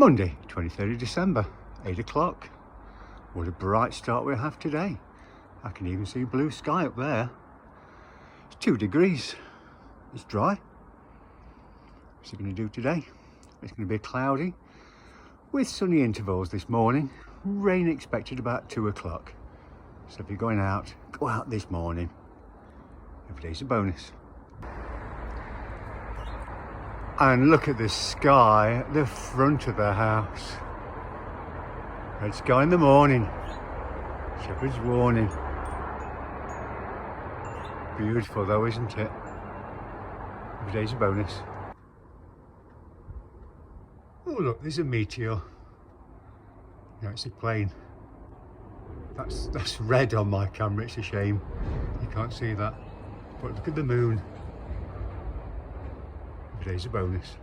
Monday, 23rd of December, 8 o'clock. What a bright start we have today. I can even see blue sky up there. It's 2 degrees. It's dry. What's it going to do today? It's going to be cloudy with sunny intervals this morning. Rain expected about 2 o'clock. So if you're going out, go out this morning. Every day's a bonus. And look at the sky at the front of the house. Red sky in the morning. Shepherd's warning. Beautiful though, isn't it? Every day's a bonus. Oh look, there's a meteor. No, it's a plane. That's red on my camera, it's a shame. You can't see that. But look at the moon. Every day's a bonus.